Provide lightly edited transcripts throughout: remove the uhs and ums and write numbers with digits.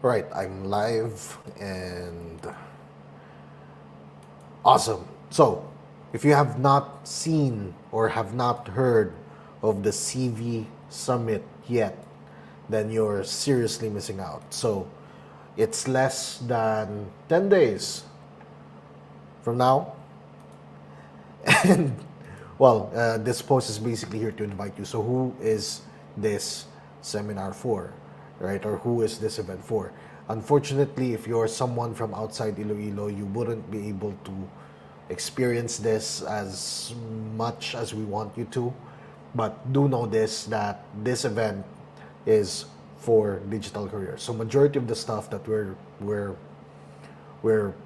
Right, I'm live and awesome. So, if you have not seen or have not heard of the CV Summit yet, then you're seriously missing out. So, it's less than 10 days from now. And, this post is basically here to invite you. So, who is this seminar for? Right? Or who is this event for? Unfortunately, if you're someone from outside Iloilo, you wouldn't be able to experience this as much as we want you to. But do know this, that this event is for digital careers. So majority of the stuff that we're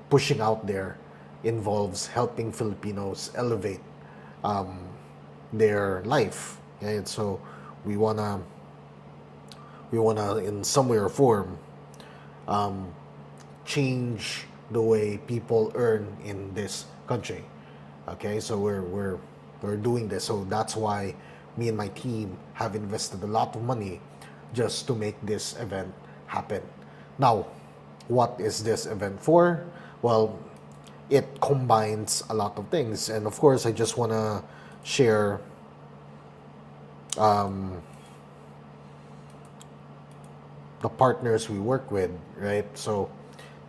pushing out there involves helping Filipinos elevate their life. Okay? And so we wanna in some way or form change the way people earn in this country. Okay, so we're doing this. So that's why me and my team have invested a lot of money just to make this event happen. Now, what is this event for? Well, it combines a lot of things, and of course, I just wanna share the partners we work with, right? So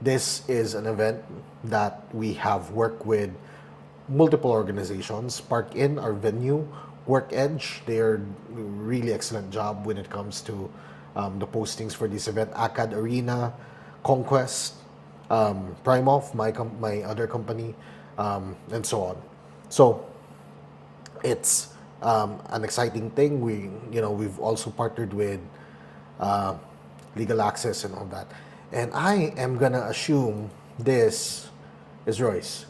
this is an event that we have worked with multiple organizations. Park In, our venue, Work Edge, they're really excellent job when it comes to the postings for this event. Acad Arena, Conquest, Primoff, my other company, and so on. So it's an exciting thing. We've also partnered with Legal Access and all that. And I am gonna assume this is Royce.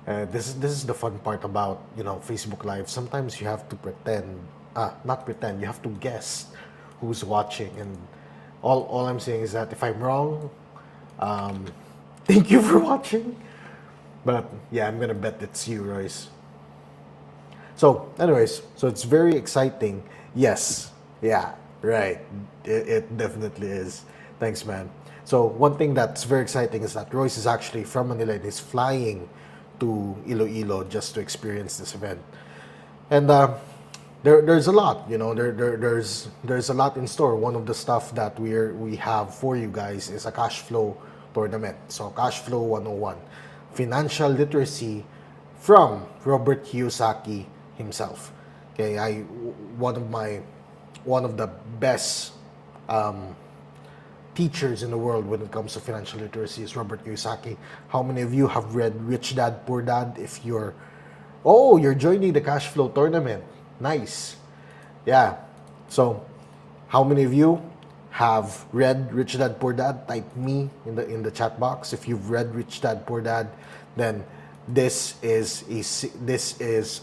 This is the fun part about Facebook Live. Sometimes you have to pretend, not pretend. You have to guess who's watching, and all I'm saying is that if I'm wrong, thank you for watching. But yeah, I'm gonna bet it's you, Royce. So, anyways, so it's very exciting. Yes, yeah, right. It definitely is. Thanks, man. So, one thing that's very exciting is that Royce is actually from Manila and is flying to Iloilo just to experience this event. And there's a lot, there's a lot in store. One of the stuff that we have for you guys is a cash flow tournament. So, Cash Flow 101, financial literacy from Robert Kiyosaki himself. Okay, one of the best teachers in the world when it comes to financial literacy is Robert Kiyosaki. How many of you have read Rich Dad Poor Dad? If you're joining the cash flow tournament, nice, yeah. So, how many of you have read Rich Dad Poor Dad? Type me in the chat box if you've read Rich Dad Poor Dad. Then this is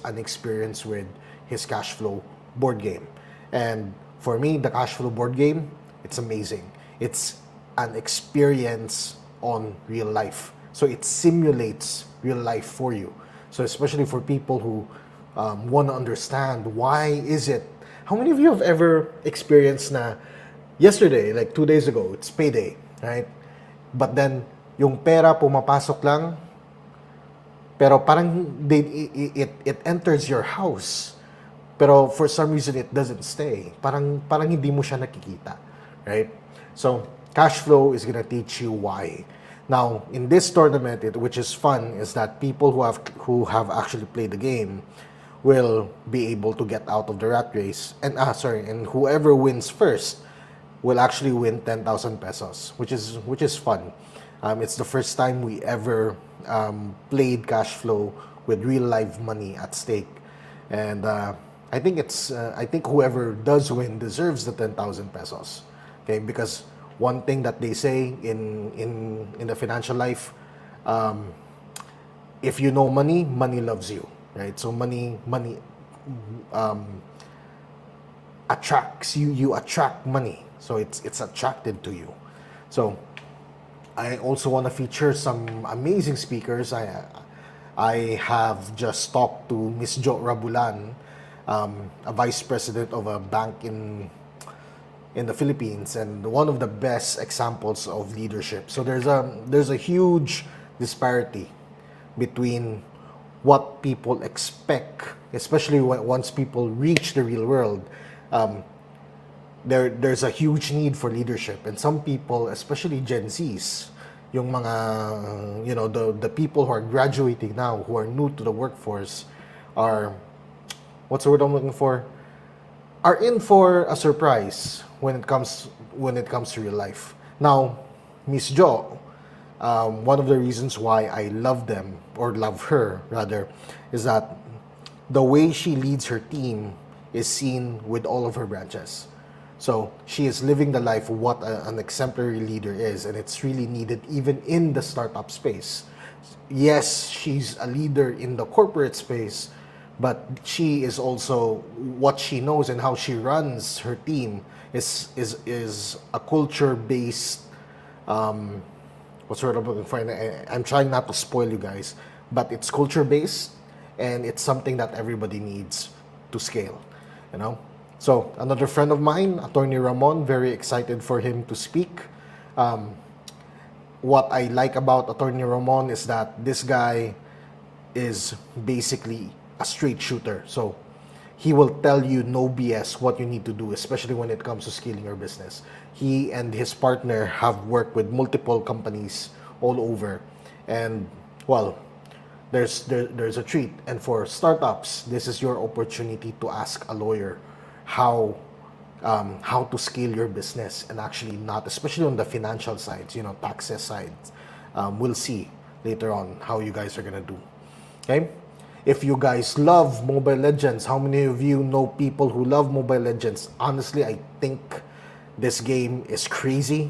an experience with his cash flow board game. And for me, the cash flow board game, it's amazing. It's an experience on real life. So it simulates real life for you. So especially for people who want to understand why is it. How many of you have ever experienced na yesterday, like 2 days ago, it's payday, right? But then yung pera pumapasok lang, pero parang it enters your house. Pero for some reason, it doesn't stay. Parang hindi mo siya nakikita, right? So, cash flow is gonna teach you why. Now, in this tournament, which is fun, is that people who have actually played the game will be able to get out of the rat race. And whoever wins first will actually win 10,000 pesos, which is fun. It's the first time we ever played cash flow with real live money at stake, and I think whoever does win deserves the 10,000 pesos. Okay, because one thing that they say in the financial life, if you know money, money loves you, right? So money attracts you. You attract money, so it's attracted to you. So I also want to feature some amazing speakers. I have just talked to Miss Jo Rabulan, a vice president of a bank in in the Philippines and one of the best examples of leadership. So there's a huge disparity between what people expect, especially once people reach the real world. There's a huge need for leadership, and some people, especially Gen Zs, yung mga the people who are graduating now, who are new to the workforce, are, what's the word I'm looking for, are in for a surprise when it comes to real life. Now, Miss Jo, one of the reasons why I love them, or love her rather, is that the way she leads her team is seen with all of her branches. So she is living the life of what an exemplary leader is, and it's really needed even in the startup space. Yes, she's a leader in the corporate space, but she is also, what she knows and how she runs her team is a culture based, what's the word I'm looking for? I'm trying not to spoil you guys, but it's culture based, and it's something that everybody needs to scale, you know. So another friend of mine, Attorney Ramon, very excited for him to speak. What I like about Attorney Ramon is that this guy is basically a straight shooter. So he will tell you no BS what you need to do, especially when it comes to scaling your business. He and his partner have worked with multiple companies all over, and well, there's a treat. And for startups, this is your opportunity to ask a lawyer how to scale your business, and actually not, especially on the financial sides, taxes sides. We'll see later on how you guys are gonna do. Okay? If you guys love Mobile Legends, how many of you know people who love Mobile Legends? Honestly, I think this game is crazy,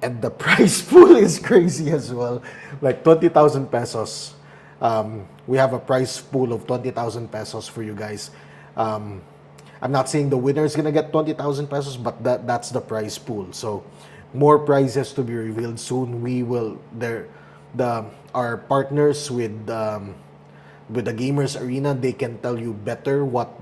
and the price pool is crazy as well. Like 20,000 pesos. We have a price pool of 20,000 pesos for you guys. I'm not saying the winner is gonna get 20,000 pesos, but that's the prize pool. So more prizes to be revealed soon. We will our partners with the Gamers Arena, they can tell you better what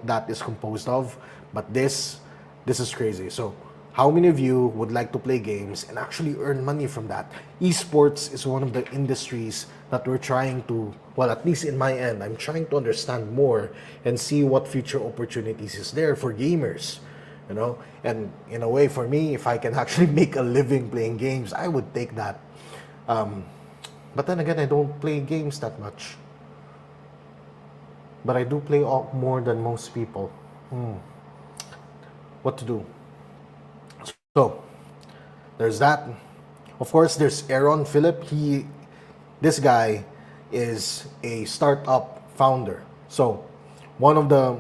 that is composed of. But this is crazy. So how many of you would like to play games and actually earn money from that? Esports is one of the industries that we're trying to, well, at least in my end, I'm trying to understand more and see what future opportunities is there for gamers, And in a way, for me, if I can actually make a living playing games, I would take that. But then again, I don't play games that much. But I do play more than most people. What to do? So, there's that. Of course, there's Aaron Philip. This guy is a startup founder. So, one of the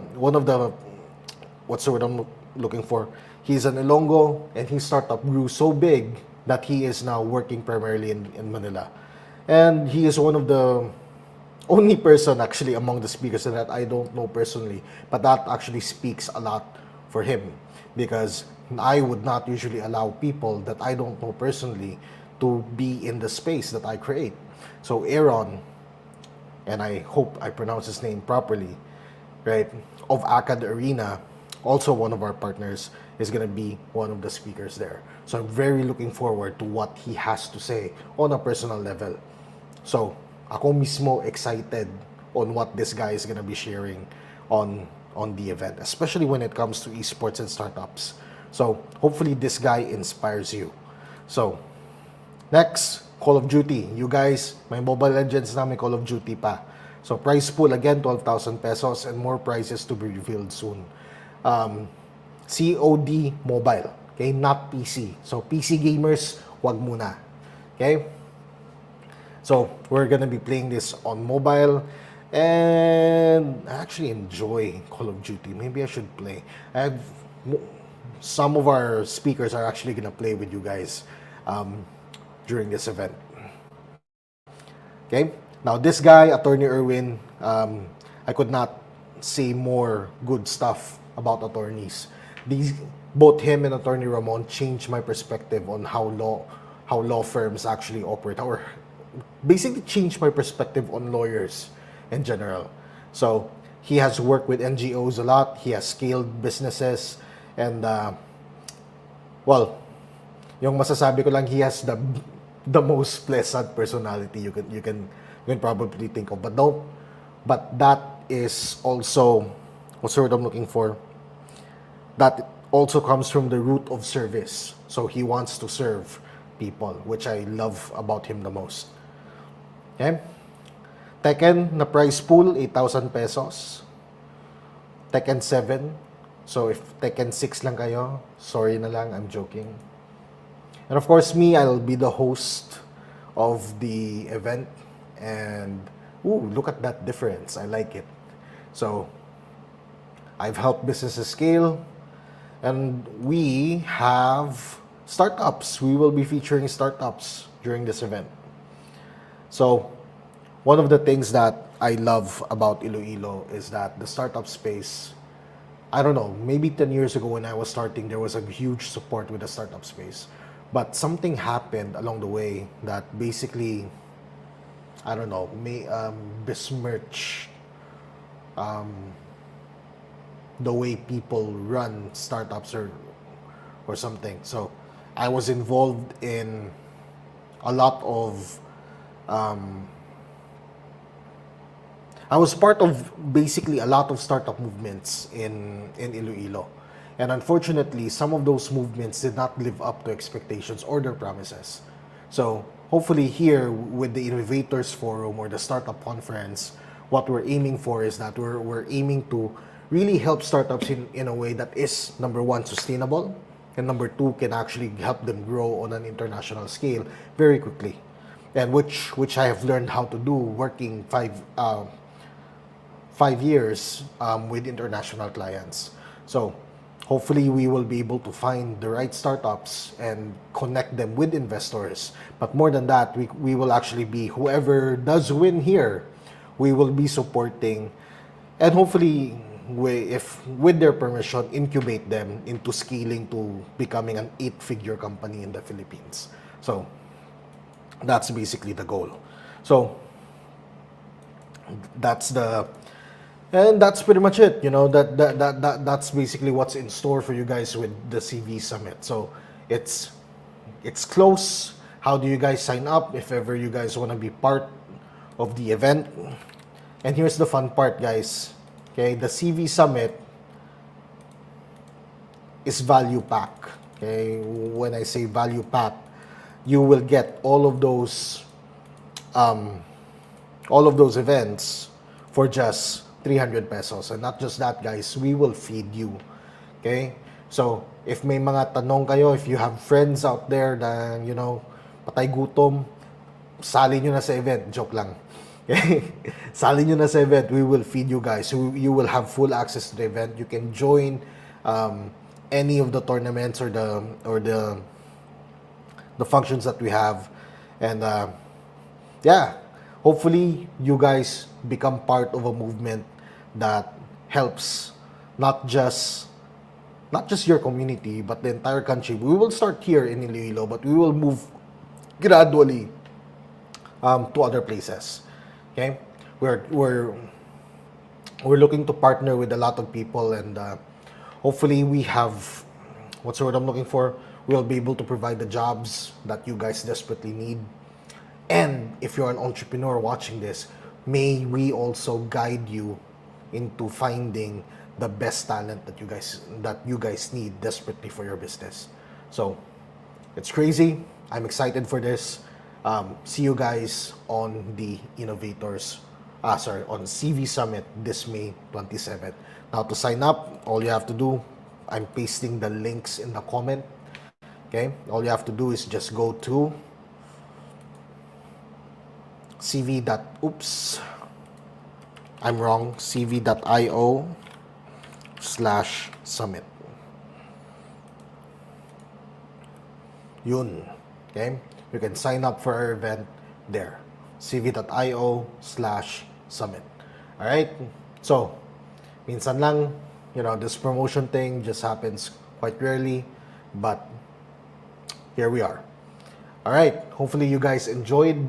what's the word I'm looking for? He's an Ilonggo, and his startup grew so big that he is now working primarily in Manila. And he is one of the only person actually among the speakers that I don't know personally, but that actually speaks a lot for him, because I would not usually allow people that I don't know personally to be in the space that I create. So Aaron, and I hope I pronounce his name properly, right, of Acad Arena, also one of our partners, is going to be one of the speakers there. So I'm very looking forward to what he has to say on a personal level. So ako mismo excited on what this guy is going to be sharing on the event, especially when it comes to esports and startups. So hopefully this guy inspires you. So next, Call of Duty. You guys, may Mobile Legends na, may Call of Duty pa. So prize pool again, 12,000 pesos, and more prizes to be revealed soon. COD mobile, okay, not PC. So PC gamers, wag muna. Okay? So we're gonna be playing this on mobile, and I actually enjoy Call of Duty. Maybe I should play. Some of our speakers are actually gonna play with you guys during this event. Okay? Now this guy, Attorney Erwin, I could not say more good stuff about attorneys. Both him and Attorney Ramon changed my perspective on how law firms actually operate, or basically changed my perspective on lawyers in general. So he has worked with NGOs a lot. He has scaled businesses, And well, yung masasabi ko lang, he has the most pleasant personality you can probably think of. But that is also what's the word I'm looking for. That also comes from the root of service. So he wants to serve people, which I love about him the most. Okay? Tekken na price pool, 8,000 pesos. Tekken 7. So if Tekken 6 lang kayo, sorry na lang, I'm joking. And of course, me, I'll be the host of the event. And, ooh, look at that difference. I like it. So, I've helped businesses scale. And we have startups. We will be featuring startups during this event. So, one of the things that I love about Iloilo is that the startup space, I don't know, maybe 10 years ago when I was starting, there was a huge support with the startup space. But something happened along the way that basically, I don't know, besmirch the way people run startups or something. So I was involved in a lot of I was part of basically a lot of startup movements in Iloilo. And unfortunately, some of those movements did not live up to expectations or their promises. So hopefully here with the Innovators Forum or the Startup Conference, what we're aiming for is that we're aiming to really help startups in a way that is, number one, sustainable, and number two, can actually help them grow on an international scale very quickly. And which I have learned how to do working 5 years with international clients. So hopefully we will be able to find the right startups and connect them with investors. But more than that, we will actually be, whoever does win here, we will be supporting, and hopefully, if with their permission, incubate them into scaling to becoming an 8-figure company in the Philippines. So that's basically the goal. So that's pretty much it. That's basically what's in store for you guys with the CV Summit. So it's close. How do you guys sign up if ever you guys want to be part of the event? And here's the fun part, guys. Okay, the CV Summit is value pack. Okay, when I say value pack, you will get all of those events for just 300 pesos. And not just that, guys, we will feed you. Okay? So, if may mga tanong kayo, if you have friends out there na, patay gutom, sali nyo na sa event. Joke lang. Okay? Sali nyo na sa event. We will feed you guys. You will have full access to the event. You can join any of the tournaments or the functions that we have. And yeah, hopefully you guys become part of a movement that helps not just your community but the entire country. We will start here in Iloilo, but we will move gradually to other places. Okay, we're looking to partner with a lot of people, and hopefully we have, what's the word I'm looking for, we'll be able to provide the jobs that you guys desperately need. And if you're an entrepreneur watching this, may we also guide you into finding the best talent that you guys need desperately for your business. So it's crazy. I'm excited for this. See you guys on the on CV Summit this May 27th. Now to sign up, all you have to do, I'm pasting the links in the comment. Okay, all you have to do is just go to cv.io/summit. Yun. Okay? You can sign up for our event there. cv.io/summit. Alright? So, minsan lang, this promotion thing just happens quite rarely, but here we are. Alright, hopefully you guys enjoyed